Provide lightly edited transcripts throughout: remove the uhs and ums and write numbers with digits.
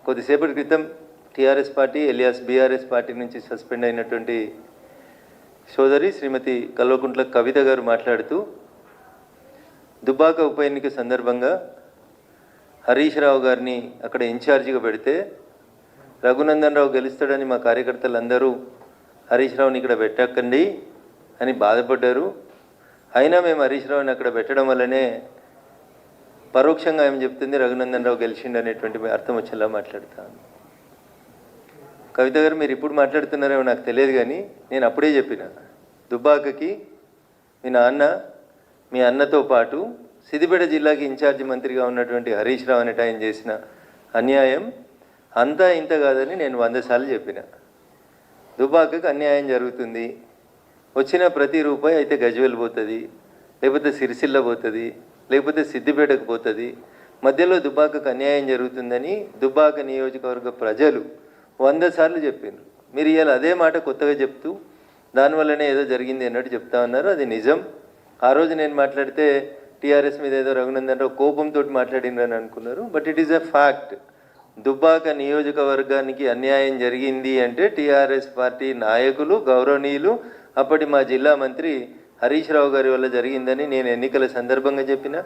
కొద్దిసేపటి క్రితం TRS party alias BRS party నుంచి సస్పెండ్ అయినటువంటి సోదరి శ్రీమతి కల్వకుంట్ల కవిత గారు మాట్లాడుతూ దుబ్బాక ఉప ఎన్నిక సందర్భంగా హరీష్ రావు గారిని అక్కడ ఇన్ఛార్జిగా పెడితే రఘునందన్ రావు గెలుస్తాడని మా కార్యకర్తలందరూ హరీష్ రావుని ఇక్కడ పెట్టకండి అని బాధపడ్డారు. అయినా మేము హరీష్ రావుని అక్కడ పెట్టడం వల్లనే పరోక్షంగా ఏం చెప్తుంది రఘునందన్ రావు గెలిచిండు అనేటువంటి అర్థం వచ్చేలా మాట్లాడతాను. కవిత గారు మీరు ఇప్పుడు మాట్లాడుతున్నారేమో నాకు తెలియదు, కానీ నేను అప్పుడే చెప్పిన దుబ్బాకకి మీ అన్నతో పాటు సిద్దిపేట జిల్లాకి ఇన్ఛార్జి మంత్రిగా ఉన్నటువంటి హరీష్ రావు అనేట ఆయన చేసిన అన్యాయం అంతా ఇంత కాదని నేను 100 సార్లు చెప్పిన. దుబ్బాకకి అన్యాయం జరుగుతుంది, వచ్చిన ప్రతి రూపాయి అయితే గజ్వేల్ పోతుంది, లేకపోతే సిరిసిల్ల పోతుంది, లేకపోతే సిద్దిపేటకు పోతుంది. మధ్యలో దుబ్బాకకు అన్యాయం జరుగుతుందని దుబ్బాక నియోజకవర్గ ప్రజలు 100 సార్లు చెప్పిండ్రు. మీరు ఇవాళ అదే మాట కొత్తగా చెప్తూ దానివల్లనే ఏదో జరిగింది అన్నట్టు చెప్తా ఉన్నారు. అది నిజం. ఆ రోజు నేను మాట్లాడితే టీఆర్ఎస్ మీద ఏదో రఘునందన్ రావు కోపంతో మాట్లాడిందని అనుకున్నారు. But it is a fact. Dubbaka నియోజకవర్గానికి అన్యాయం జరిగింది అంటే టీఆర్ఎస్ పార్టీ నాయకులు గౌరవనీయులు అప్పటి మా జిల్లా మంత్రి హరీష్ రావు గారి వల్ల జరిగిందని నేను ఎన్నికల సందర్భంగా చెప్పిన,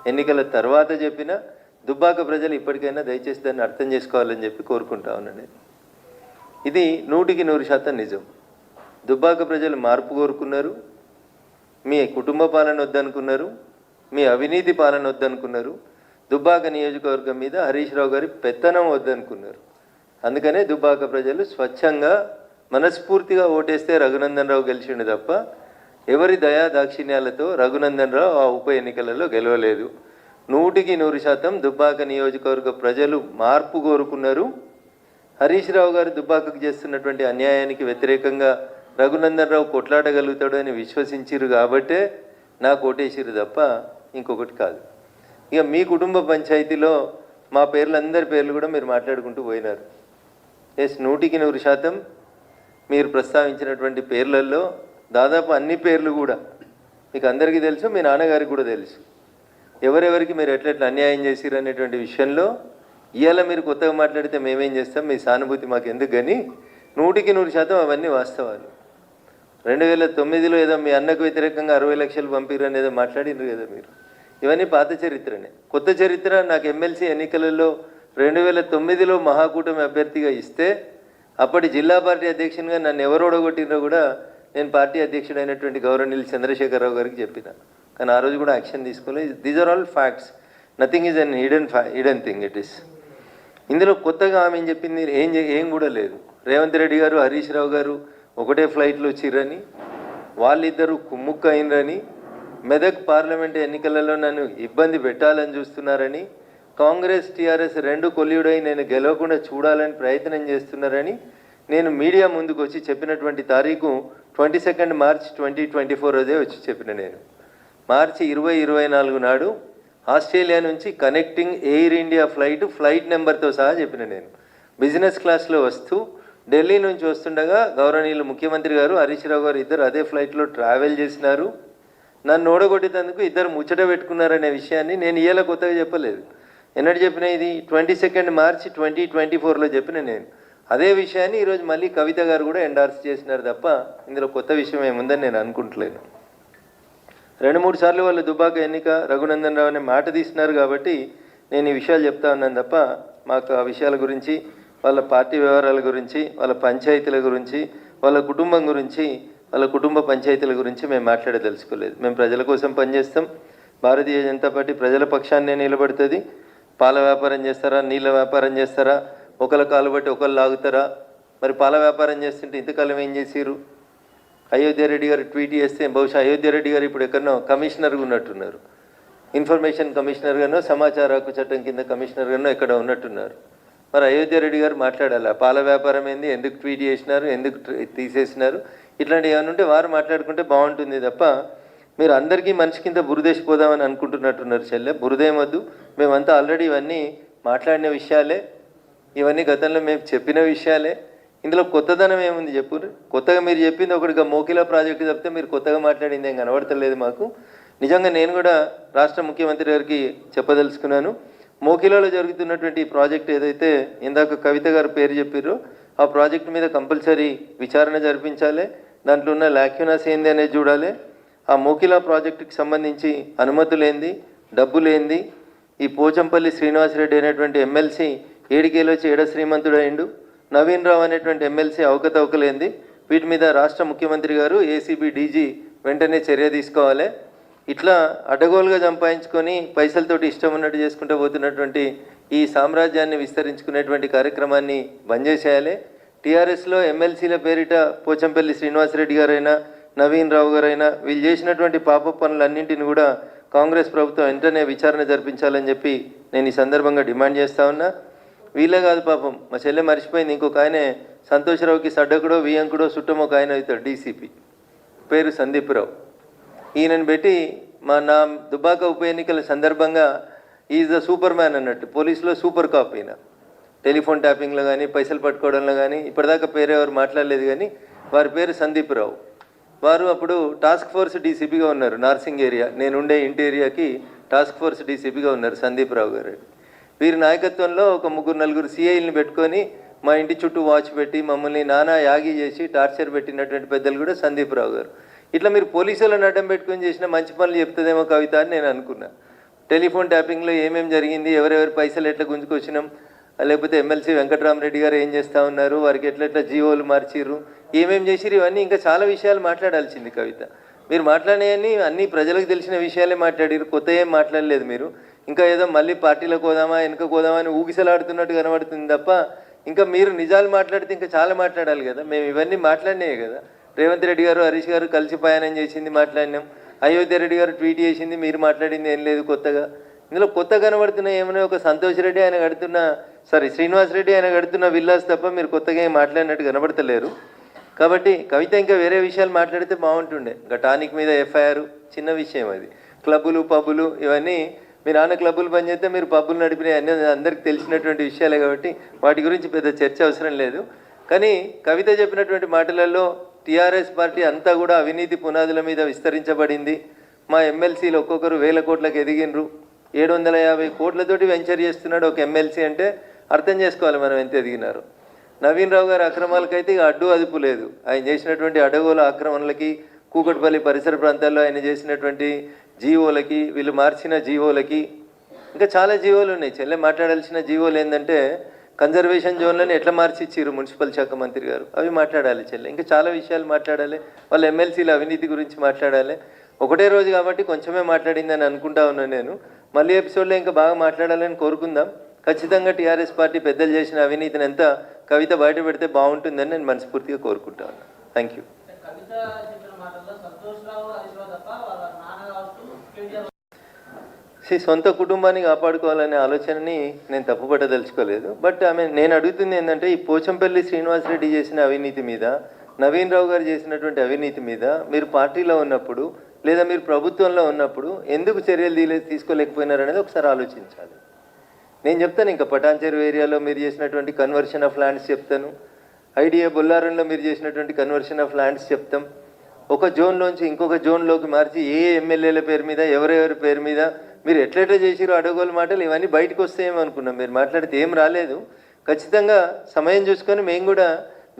ఎన్నికల తర్వాత చెప్పిన. దుబ్బాక ప్రజలు ఇప్పటికైనా దయచేసి దాన్ని అర్థం చేసుకోవాలని చెప్పి కోరుకుంటా ఉన్నాను. ఇది 100% నిజం. దుబ్బాక ప్రజలు మార్పు కోరుకున్నారు. మీ కుటుంబ పాలన వద్దనుకున్నారు, మీ అవినీతి పాలన వద్దనుకున్నారు, దుబ్బాక నియోజకవర్గం మీద హరీష్ రావు గారి పెత్తనం వద్దనుకున్నారు. అందుకనే దుబ్బాక ప్రజలు స్వచ్ఛంగా మనస్ఫూర్తిగా ఓటేస్తే రఘునందన్ రావు గెలిచిండు తప్ప ఎవరి దయా దాక్షిణ్యాలతో రఘునందన్ రావు ఆ ఉప ఎన్నికలలో గెలవలేదు. 100% దుబ్బాక నియోజకవర్గ ప్రజలు మార్పు కోరుకున్నారు. హరీష్ రావు గారు దుబ్బాకకు చేస్తున్నటువంటి అన్యాయానికి వ్యతిరేకంగా రఘునందన్ రావు కొట్లాడగలుగుతాడు అని విశ్వసించారు కాబట్టే నాకు ఓటేసిరు తప్ప ఇంకొకటి కాదు. ఇక మీ కుటుంబ పంచాయతీలో మా పేర్లందరి పేర్లు కూడా మీరు మాట్లాడుకుంటూ పోయినారు. ఎస్, 100% మీరు ప్రస్తావించినటువంటి పేర్లలో దాదాపు అన్ని పేర్లు కూడా మీకు అందరికీ తెలుసు, మీ నాన్నగారికి కూడా తెలుసు. ఎవరెవరికి మీరు ఎట్లెట్లా అన్యాయం చేసిరు అనేటువంటి విషయంలో ఇవాళ మీరు కొత్తగా మాట్లాడితే మేమేం చేస్తాం, మీ సానుభూతి మాకు ఎందుకు, కానీ 100% అవన్నీ వాస్తవాలు. 2009లో ఏదో మీ అన్నకు వ్యతిరేకంగా 60 లక్షలు పంపిరని ఏదో మాట్లాడినారు కదా మీరు. ఇవన్నీ పాత చరిత్రనే. కొత్త చరిత్ర నాకు ఎమ్మెల్సీ ఎన్నికలలో 2009లో మహాకూటమి అభ్యర్థిగా ఇస్తే అప్పటి జిల్లా పార్టీ అధ్యక్షునిగా నన్ను ఎవరు ఓడగొట్టినో కూడా నేను పార్టీ అధ్యక్షుడైనటువంటి గౌరవనీయులు చంద్రశేఖరరావు గారికి చెప్పిన. కానీ ఆ రోజు కూడా యాక్షన్ తీసుకోలేదు. These are all facts. Nothing is an hidden thing. It is. ఇందులో కొత్తగా ఆమె ఏం చెప్పింది ఏం కూడా లేదు. రేవంత్ రెడ్డి గారు హరీష్ రావు గారు ఒకటే ఫ్లైట్లో వచ్చిర్రని, వాళ్ళిద్దరూ కుమ్ముక్క అయినరని, మెదక్ పార్లమెంట్ ఎన్నికలలో నన్ను ఇబ్బంది పెట్టాలని చూస్తున్నారని, కాంగ్రెస్ టీఆర్ఎస్ 2 కొల్లుడై నేను గెలవకుండా చూడాలని ప్రయత్నం చేస్తున్నారని నేను మీడియా ముందుకు వచ్చి చెప్పినటువంటి తారీఖు 22 మార్చ్ 2024 రోజే వచ్చి చెప్పిన. నేను మార్చి 2024 నాడు ఆస్ట్రేలియా నుంచి కనెక్టింగ్ ఎయిర్ ఇండియా ఫ్లైట్ నెంబర్తో సహా చెప్పిన. నేను బిజినెస్ క్లాస్లో వస్తూ ఢిల్లీ నుంచి వస్తుండగా గౌరవనీయులు ముఖ్యమంత్రి గారు హరీష్ రావు గారు ఇద్దరు అదే ఫ్లైట్లో ట్రావెల్ చేసినారు. నన్ను ఓడగొట్టేందుకు ఇద్దరు ముచ్చట పెట్టుకున్నారనే విషయాన్ని నేను ఇవాళ కొత్తగా చెప్పలేదు. ఎన్నడు చెప్పిన? ఇది 22 మార్చి 2024లో చెప్పిన. నేను అదే విషయాన్ని ఈరోజు మళ్ళీ కవిత గారు కూడా ఎండార్స్ చేసినారు తప్ప ఇందులో కొత్త విషయం ఏముందని నేను అనుకుంటలేను. 2-3 సార్లు వాళ్ళు దుబ్బాక ఎన్నిక రఘునందన్ రావు అనే మాట తీసినారు కాబట్టి నేను ఈ విషయాలు చెప్తా ఉన్నాను తప్ప మాకు ఆ విషయాల గురించి, వాళ్ళ పార్టీ వ్యవహారాల గురించి, వాళ్ళ పంచాయతీల గురించి, వాళ్ళ కుటుంబం గురించి, వాళ్ళ కుటుంబ పంచాయతీల గురించి మేము మాట్లాడదలుచుకోలేదు. మేము ప్రజల కోసం పనిచేస్తాం. భారతీయ జనతా పార్టీ ప్రజల పక్షాన్నే నిలబడుతుంది. పాల వ్యాపారం చేస్తారా, నీళ్ళ వ్యాపారం చేస్తారా, ఒకళ్ళ కాలు బట్టి ఒకళ్ళు లాగుతారా? మరి పాల వ్యాపారం చేస్తుంటే ఇంతకాలం ఏం చేసిరు? అయోధ్య రెడ్డి గారు ట్వీట్ చేస్తే బహుశా అయోధ్య రెడ్డి గారు ఇప్పుడు ఎక్కడనో కమిషనర్గా ఉన్నట్టున్నారు. ఇన్ఫర్మేషన్ కమిషనర్గానో సమాచార హక్కు చట్టం కింద కమిషనర్గానో ఎక్కడ ఉన్నట్టున్నారు. మరి అయోధ్య రెడ్డి గారు మాట్లాడాలి. పాల వ్యాపారం ఏంది, ఎందుకు ట్వీట్ చేసినారు, ఎందుకు తీసేసినారు, ఇట్లాంటివి ఏమైనా ఉంటే వారు మాట్లాడుకుంటే బాగుంటుంది తప్ప మీరు అందరికీ మనిషి కింద బురదేసిపోదామని అనుకుంటున్నట్టున్నారు. చెల్లె, బురదేమొద్దు. మేమంతా ఆల్రెడీ ఇవన్నీ మాట్లాడిన విషయాలే, ఇవన్నీ గతంలో మేము చెప్పిన విషయాలే. ఇందులో కొత్తదనం ఏముంది చెప్పు? కొత్తగా మీరు చెప్పింది ఒకటిగా మోకిలా ప్రాజెక్టు చెప్తే మీరు కొత్తగా మాట్లాడింది ఏం కనబడతలేదు మాకు. నిజంగా నేను కూడా రాష్ట్ర ముఖ్యమంత్రి గారికి చెప్పదలుచుకున్నాను. మోకిలాలో జరుగుతున్నటువంటి ఈ ప్రాజెక్ట్ ఏదైతే ఇందాక కవిత గారు పేరు చెప్పారో ఆ ప్రాజెక్ట్ మీద కంపల్సరీ విచారణ జరిపించాలి. దాంట్లో ఉన్న లాక్యునాస్ ఏంది అనేది చూడాలి. ఆ మోకిలా ప్రాజెక్టుకి సంబంధించి అనుమతులు ఏంది, డబ్బులు ఏంది, ఈ పోచంపల్లి శ్రీనివాసరెడ్డి అనేటువంటి ఎమ్మెల్సీ ఏడికేలోచి ఏడ శ్రీమంతుడు అయిండు, నవీన్ రావు అనేటువంటి ఎమ్మెల్సీ అవకతవకలేంది, వీటి మీద రాష్ట్ర ముఖ్యమంత్రి గారు ఏసీబీ డీజీ వెంటనే చర్య తీసుకోవాలి. ఇట్లా అడ్డగోలుగా సంపాదించుకొని పైసలతోటి ఇష్టం ఉన్నట్టు చేసుకుంటూ పోతున్నటువంటి ఈ సామ్రాజ్యాన్ని విస్తరించుకునేటువంటి కార్యక్రమాన్ని బంద్ చేసేయాలి. టీఆర్ఎస్లో ఎమ్మెల్సీల పేరిట పోచంపల్లి శ్రీనివాసరెడ్డి గారైనా నవీన్ రావు గారైనా వీళ్ళు చేసినటువంటి పాప పనులన్నింటిని కూడా కాంగ్రెస్ ప్రభుత్వం వెంటనే విచారణ జరిపించాలని చెప్పి నేను ఈ సందర్భంగా డిమాండ్ చేస్తా ఉన్నా. వీళ్ళే కాదు పాపం, మా చెల్లె మర్చిపోయింది, ఇంకొక ఆయనే సంతోషరావుకి సడ్డకుడో వియంకుడో చుట్టమో ఒక ఆయన అవుతాడు, డీసీపీ పేరు సందీప్ రావు. ఈయనను పెట్టి నా దుబాక ఉప ఎన్నికల సందర్భంగా ఈజ్ ద సూపర్ మ్యాన్ అన్నట్టు, పోలీసులో సూపర్ కాప్ ఈయన. టెలిఫోన్ ట్యాపింగ్లో కానీ పైసలు పట్టుకోవడంలో కానీ ఇప్పటిదాకా పేరు ఎవరు మాట్లాడలేదు, కానీ వారి పేరు సందీప్ రావు. వారు అప్పుడు టాస్క్ ఫోర్స్ డీసీపీగా ఉన్నారు నార్సింగ్ ఏరియా, నేనుండే ఇంటి ఏరియాకి టాస్క్ ఫోర్స్ డీసీపీగా ఉన్నారు సందీప్ రావు గారు. వీరి నాయకత్వంలో ఒక 3-4 సిఐల్ని పెట్టుకొని మా ఇంటి చుట్టూ వాచ్ పెట్టి మమ్మల్ని నానా యాగి చేసి టార్చర్ పెట్టినటువంటి పెద్దలు కూడా సందీప్ రావు గారు. ఇట్లా మీరు పోలీసులను అడ్డం పెట్టుకొని చేసిన మంచి పనులు చెప్తుందేమో కవిత అని నేను అనుకున్నా. టెలిఫోన్ ట్యాపింగ్లో ఏమేమి జరిగింది, ఎవరెవరి పైసలు ఎట్లా గుంజుకొచ్చినాం, లేకపోతే ఎమ్మెల్సీ వెంకటరామరెడ్డి గారు ఏం చేస్తూ ఉన్నారు, వారికి ఎట్లా జీవోలు మార్చిర్రు, ఏమేమి చేసిరు, ఇవన్నీ ఇంకా చాలా విషయాలు మాట్లాడాల్సింది కవిత. మీరు మాట్లాడేవన్నీ అన్నీ ప్రజలకు తెలిసిన విషయాలే మాట్లాడారు, కొత్త ఏం మాట్లాడలేదు మీరు. ఇంకా ఏదో మళ్ళీ పార్టీలకు పోదామా వెనుక పోదామా అని ఊగిసలాడుతున్నట్టు కనబడుతుంది తప్ప ఇంకా మీరు నిజాలు మాట్లాడితే ఇంకా చాలా మాట్లాడాలి కదా. మేము ఇవన్నీ మాట్లాడినాయి కదా. రేవంత్ రెడ్డి గారు హరీష్ గారు కలిసి ప్రయాణం చేసింది మాట్లాడినాం, అయోధ్య రెడ్డి గారు ట్వీట్ చేసింది, మీరు మాట్లాడింది ఏం లేదు కొత్తగా. ఇందులో కొత్త కనబడుతున్న ఏమైనా ఒక సంతోష్ రెడ్డి ఆయన కడుతున్న శ్రీనివాస్ రెడ్డి ఆయన కడుతున్న విల్లాస్ తప్ప మీరు కొత్తగా ఏం మాట్లాడినట్టు కనబడతలేరు. కాబట్టి కవిత ఇంకా వేరే విషయాలు మాట్లాడితే బాగుంటుండే. ఇంకా టానిక్ మీద ఎఫ్ఐఆర్ చిన్న విషయం అది. క్లబ్బులు పబ్బులు ఇవన్నీ మీ నాన్న క్లబ్బులు పనిచేస్తే మీరు పబ్బులు నడిపినాయి అన్నీ అందరికీ తెలిసినటువంటి విషయాలే కాబట్టి వాటి గురించి పెద్ద చర్చ అవసరం లేదు. కానీ కవిత చెప్పినటువంటి మాటలలో టీఆర్ఎస్ పార్టీ అంతా కూడా అవినీతి పునాదుల మీద విస్తరించబడింది. మా ఎమ్మెల్సీలు ఒక్కొక్కరు 1000 కోట్లకు ఎదిగినరు, 750 కోట్లతోటి వెంచర్ చేస్తున్నాడు ఒక ఎమ్మెల్సీ అంటే అర్థం చేసుకోవాలి మనం ఎంత ఎదిగినారు. నవీన్ రావు గారి అక్రమాలకైతే ఇక అడ్డు అదుపు లేదు. ఆయన చేసినటువంటి అడగోల ఆక్రమణలకి, కూకట్పల్లి పరిసర ప్రాంతాల్లో ఆయన చేసినటువంటి జీవోలకి, వీళ్ళు మార్చిన జీవోలకి, ఇంకా చాలా జీవోలు ఉన్నాయి. చెల్లె మాట్లాడాల్సిన జీవోలు ఏంటంటే కన్జర్వేషన్ జోన్లను ఎట్లా మార్చి ఇచ్చిర్రు మున్సిపల్ శాఖ మంత్రి గారు, అవి మాట్లాడాలి చెల్లె. ఇంకా చాలా విషయాలు మాట్లాడాలి. వాళ్ళ ఎమ్మెల్సీల అవినీతి గురించి మాట్లాడాలి. ఒకటే రోజు కాబట్టి కొంచెమే మాట్లాడిందని అనుకుంటా ఉన్నాను నేను. మళ్ళీ ఎపిసోడ్లో ఇంకా బాగా మాట్లాడాలని కోరుకుందాం. ఖచ్చితంగా టీఆర్ఎస్ పార్టీ పెద్దలు చేసిన అవినీతిని ఎంత కవిత బయట పెడితే బాగుంటుందని నేను మనస్ఫూర్తిగా కోరుకుంటా ఉన్నాను. Thank you. సొంత కుటుంబాన్ని కాపాడుకోవాలనే ఆలోచనని నేను తప్పుపట్టదలుచుకోలేదు. బట్ నేను అడుగుతుంది ఏంటంటే ఈ పోచంపల్లి శ్రీనివాసరెడ్డి చేసిన అవినీతి మీద, నవీన్ రావు గారు చేసినటువంటి అవినీతి మీద మీరు పార్టీలో ఉన్నప్పుడు లేదా మీరు ప్రభుత్వంలో ఉన్నప్పుడు ఎందుకు చర్యలు తీసుకోలేకపోయినారు అనేది ఒకసారి ఆలోచించాలి. నేను చెప్తాను, ఇంకా పటాన్చెరు ఏరియాలో మీరు చేసినటువంటి కన్వర్షన్ ఆఫ్ ల్యాండ్స్ చెప్తాను, ఐడియా బొల్లారంలో మీరు చేసినటువంటి కన్వర్షన్ ఆఫ్ ల్యాండ్స్ చెప్తాం. ఒక జోన్లోంచి ఇంకొక జోన్లోకి మార్చి ఏ ఎమ్మెల్యేల పేరు మీద ఎవరెవరి పేరు మీద మీరు ఎట్లెట్లా చేసిరో అడగోలు మాటలు ఇవన్నీ బయటకు వస్తాయేమో అనుకున్నాం. మీరు మాట్లాడితే ఏం రాలేదు. ఖచ్చితంగా సమయం చూసుకొని మేము కూడా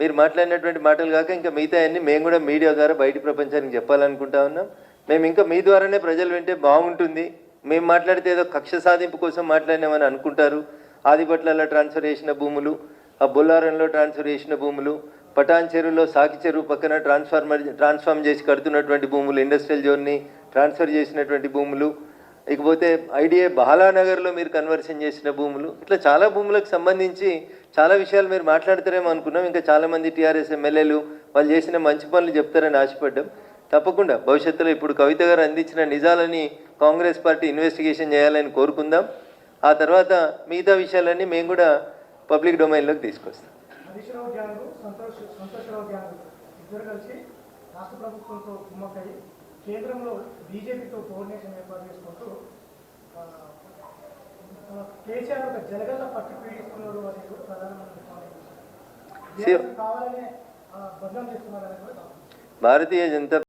మీరు మాట్లాడినటువంటి మాటలు కాక ఇంకా మిగతా అన్నీ మేము కూడా మీడియా ద్వారా బయట ప్రపంచానికి చెప్పాలనుకుంటా ఉన్నాం. మేము ఇంకా మీ ద్వారానే ప్రజలు వింటే బాగుంటుంది. మేము మాట్లాడితే ఏదో కక్ష సాధింపు కోసం మాట్లాడినామని అనుకుంటారు. ఆదిపట్లలో ట్రాన్స్ఫర్ చేసిన భూములు, ఆ బొల్లారంలో ట్రాన్స్ఫర్ చేసిన భూములు, పటాన్ చెరువులో సాకి చెరువు పక్కన ట్రాన్స్ఫార్మ్ చేసి కడుతున్నటువంటి భూములు, ఇండస్ట్రియల్ జోన్ని ట్రాన్స్ఫర్ చేసినటువంటి భూములు, ఇకపోతే ఐడిఏ బహలానగర్లో మీరు కన్వర్షన్ చేసిన భూములు, ఇట్లా చాలా భూములకు సంబంధించి చాలా విషయాలు మీరు మాట్లాడతారేమో అనుకున్నాం. ఇంకా చాలామంది టీఆర్ఎస్ ఎమ్మెల్యేలు వాళ్ళు చేసిన మంచి పనులు చెప్తారని ఆశపడ్డాం. తప్పకుండా భవిష్యత్తులో ఇప్పుడు కవిత గారు అందించిన నిజాలని కాంగ్రెస్ పార్టీ ఇన్వెస్టిగేషన్ చేయాలని కోరుకుందాం. ఆ తర్వాత మిగతా విషయాలన్నీ మేము కూడా పబ్లిక్ డొమైన్లోకి తీసుకొస్తాం. కేంద్రంలో బీజేపీతో కోఆర్డినేషన్ ఏర్పాటు చేసుకుంటూ కేసీఆర్ ఒక జలగల్ల పట్టు పీడిస్తున్నాడు అనేది కూడా ప్రధానమంత్రి కావాలనే బదనాం చేస్తున్నారని కూడా భారతీయ జనతా